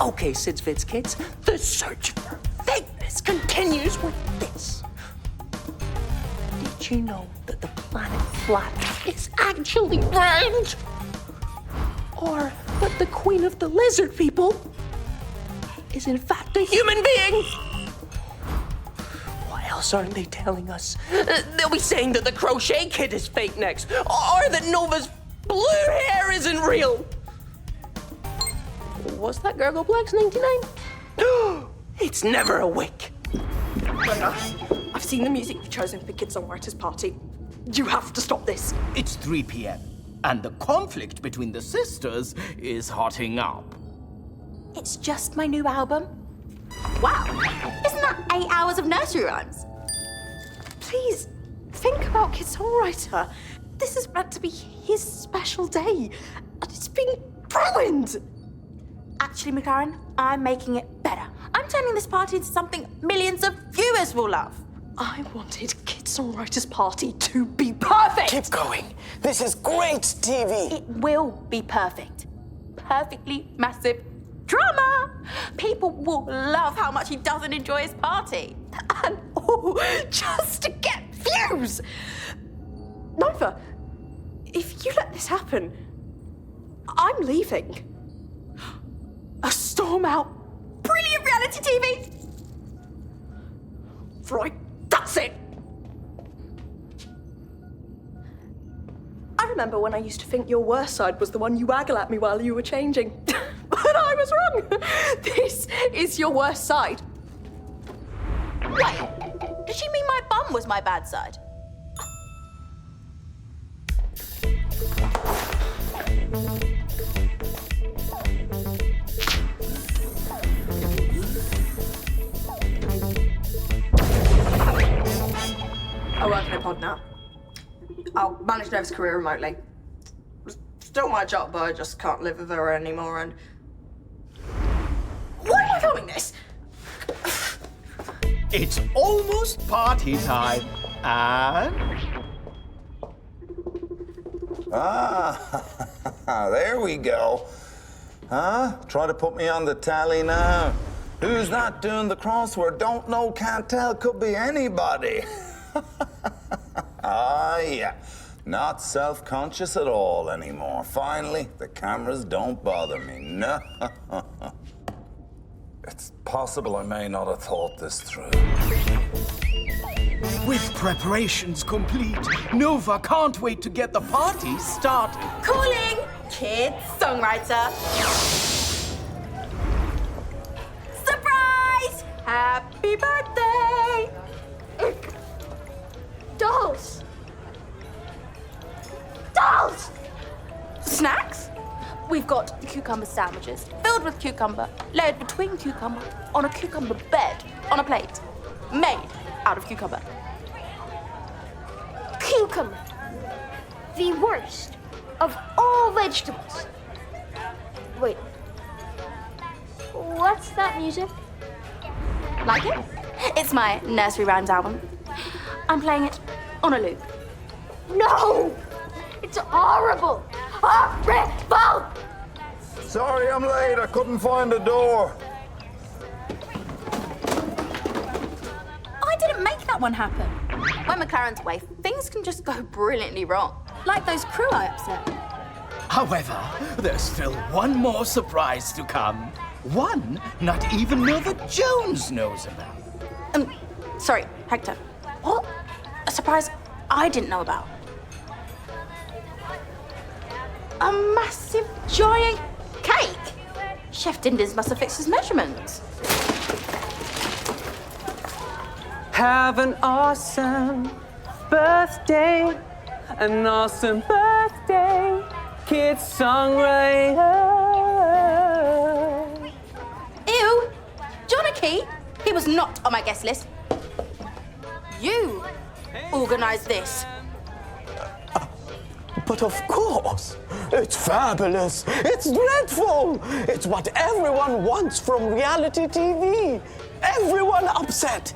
Okay, Sids Vids Kids, the search for fakeness continues with this. Did you know that the planet flat is actually round? Or that the queen of the lizard people is in fact a human being? What else aren't they telling us? They'll be saying that the crochet kid is fake next, or that Nova's blue hair isn't real. Was that Gurgle Blacks 99? It's never a wig. I've seen the music you've chosen for Kids Songwriters Party. You have to stop this. It's 3 p.m. and the conflict between the sisters is hotting up. It's just my new album. Wow, isn't that 8 hours of nursery rhymes? Please, think about Kids Songwriter. This is meant to be his special day, and it's been ruined. Actually, McLaren, I'm making it better. I'm turning this party into something millions of viewers will love. I wanted Kids Songwriters Party to be perfect. Keep going. This is great TV. It will be perfect. Perfectly massive drama. People will love how much he doesn't enjoy his party. And all just to get views. Nova, if you let this happen, I'm leaving. A storm out. Brilliant reality TV. Right, that's it. I remember when I used to think your worst side was the one you waggle at me while you were changing. But I was wrong. This is your worst side. Wait, did she mean my bum was my bad side? I work in a pod now. I'll manage Nev's career remotely. Still my job, but I just can't live with her anymore, and... Why am I filming this? It's almost party time, and... There we go. Huh? Try to put me on the tally now. Who's not doing the crossword? Don't know, can't tell, could be anybody. Yeah. Not self-conscious at all anymore. Finally, the cameras don't bother me. No. It's possible I may not have thought this through. with preparations complete, Nova can't wait to get the party started. Calling Kids Songwriter. Surprise! Happy birthday! Dolls! Dolls! Snacks? We've got cucumber sandwiches, filled with cucumber, layered between cucumber, on a cucumber bed, on a plate, made out of cucumber. Cucumber. The worst of all vegetables. Wait. What's that music? Like it? It's my nursery rhymes album. I'm playing it on a loop. No! It's horrible! Horrible! Sorry I'm late, I couldn't find the door. I didn't make that one happen. When McLaren's away, things can just go brilliantly wrong. Like those crew I upset. However, there's still one more surprise to come. One not even Nova Jones knows about. Sorry, Hector. What? A surprise I didn't know about. A massive, giant cake? Chef Dinders must have fixed his measurements. Have an awesome birthday, an awesome birthday, Kids Songwriter. Ew! Johnny, he was not on my guest list. You organised this. But of course, it's fabulous, it's dreadful, it's what everyone wants from reality TV. Everyone upset.